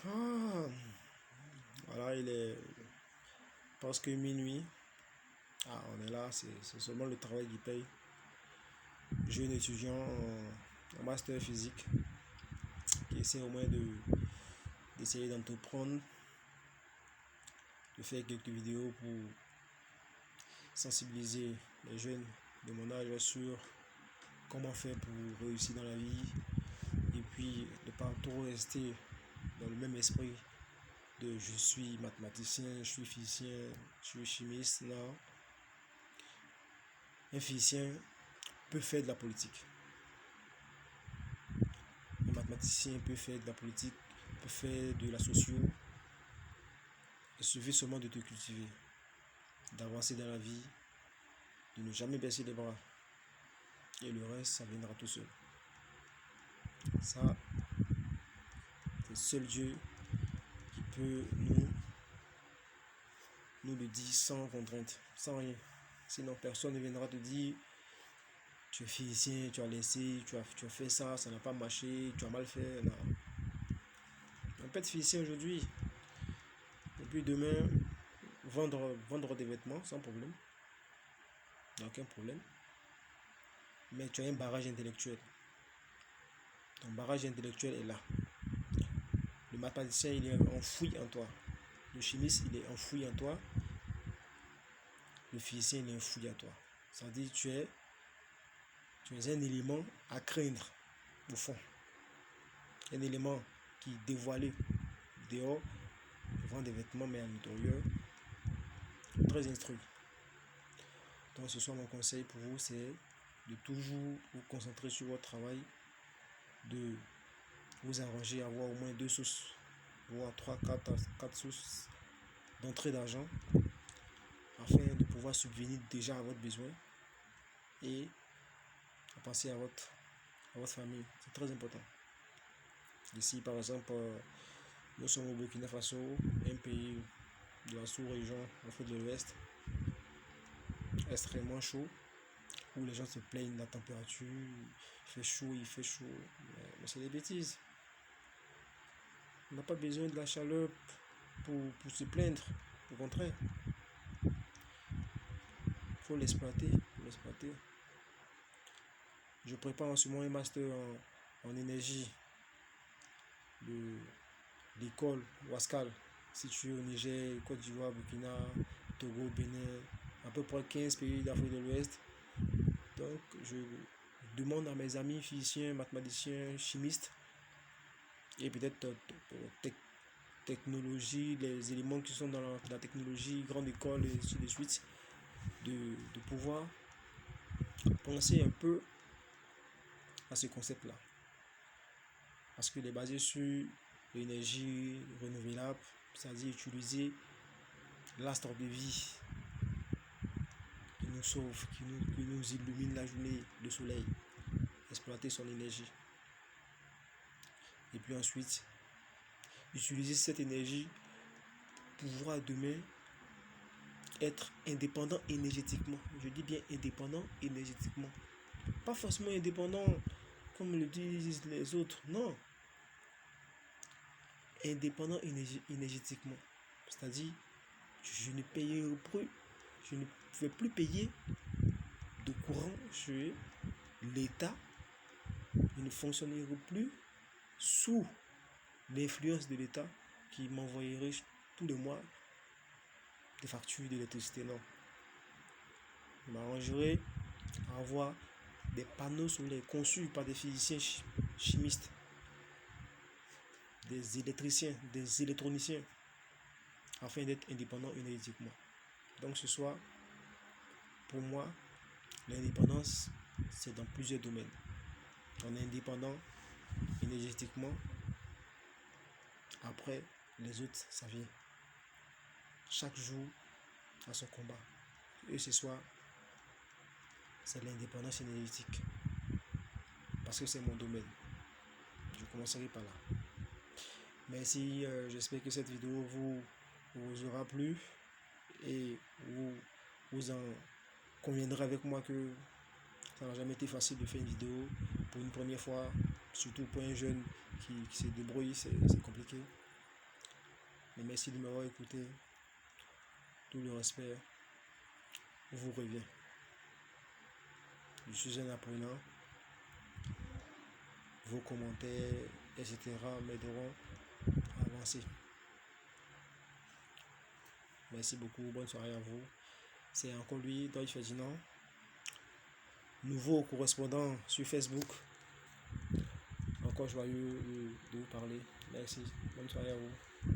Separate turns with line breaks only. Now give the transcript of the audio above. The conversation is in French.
Ah, voilà, il est presque minuit. Ah, on est là, c'est seulement le travail qui paye. Jeune étudiant en master physique qui essaie au moins d'essayer d'entreprendre, de faire quelques vidéos pour sensibiliser les jeunes de mon âge sur comment faire pour réussir dans la vie et puis ne pas trop rester dans le même esprit de je suis mathématicien, je suis physicien, je suis chimiste. Non, un physicien peut faire de la politique. Un mathématicien peut faire de la politique, peut faire de la socio. Il suffit seulement de te cultiver, d'avancer dans la vie, de ne jamais baisser les bras. Et le reste, ça viendra tout seul. Ça, c'est seul Dieu qui peut nous le dire sans contrainte, sans rien. Sinon, personne ne viendra te dire tu es physicien, tu as laissé, tu as fait ça, ça n'a pas marché, tu as mal fait. Non. On peut être physicien aujourd'hui, et puis demain, vendre des vêtements sans problème. Il n'y a aucun problème. Mais tu as un barrage intellectuel. Ton barrage intellectuel est là. Le mathématicien, il est enfoui en toi. Le chimiste, il est enfoui en toi. Le physicien, il est enfoui en toi. Ça veut dire que tu es un élément à craindre, au fond. Un élément qui est dévoilé dehors, vend des vêtements, mais à l'intérieur, très instruit. Donc, ce soir, mon conseil pour vous, c'est de toujours vous concentrer sur votre travail, de vous arranger à avoir au moins 2 sources, voire 3, 4 sources d'entrée d'argent afin de pouvoir subvenir déjà à votre besoin et à penser à votre famille. C'est très important. Ici, par exemple, nous sommes au Burkina Faso, un pays de la sous-région Afrique de l'Ouest, extrêmement chaud, où les gens se plaignent de la température, il fait chaud, mais c'est des bêtises. On n'a pas besoin de la chaleur pour se plaindre, au contraire, il faut l'exploiter, Je prépare en ce moment un master en énergie de l'école Wascal, située au Niger, Côte d'Ivoire, Burkina, Togo, Bénin, à peu près 15 pays d'Afrique de l'Ouest. Donc, je demande à mes amis physiciens, mathématiciens, chimistes et peut-être technologie, les éléments qui sont dans la technologie, grande école et ainsi de suite, de pouvoir penser un peu à ce concept-là. Parce qu'il est basé sur l'énergie renouvelable, c'est-à-dire utiliser l'astre de vie qui nous sauve, qui nous illumine la journée, le soleil, exploiter son énergie. Et puis ensuite, utiliser cette énergie pour pouvoir demain être indépendant énergétiquement. Je dis bien indépendant énergétiquement. Pas forcément indépendant comme le disent les autres, non. Indépendant énergétiquement. C'est-à-dire, je ne payerai plus, je ne vais plus payer de courant sur l'État. Je ne fonctionnerai plus sous l'influence de l'État qui m'envoyerait tous les mois des factures d'électricité. Non. Je m'arrangerai à avoir des panneaux solaires conçus par des physiciens chimistes, des électriciens, des électroniciens, afin d'être indépendant énergétiquement. Donc ce soir, pour moi, l'indépendance, c'est dans plusieurs domaines. On est indépendant énergétiquement. Après, les autres, ça vient. Chaque jour a son combat. Et ce soir, c'est l'indépendance énergétique. Parce que c'est mon domaine. Je commencerai par là. Merci, j'espère que cette vidéo vous aura plu et vous en conviendrez avec moi que ça n'a jamais été facile de faire une vidéo pour une première fois, surtout pour un jeune qui se débrouille, c'est compliqué. Mais merci de m'avoir écouté. Tout le respect vous revient. Je suis un apprenant. Vos commentaires, etc. m'aideront à avancer. Merci beaucoup. Bonne soirée à vous. C'est encore lui, Deutsch Ferdinand. Nouveau correspondant sur Facebook. Encore joyeux de vous parler. Merci. Bonne soirée à vous.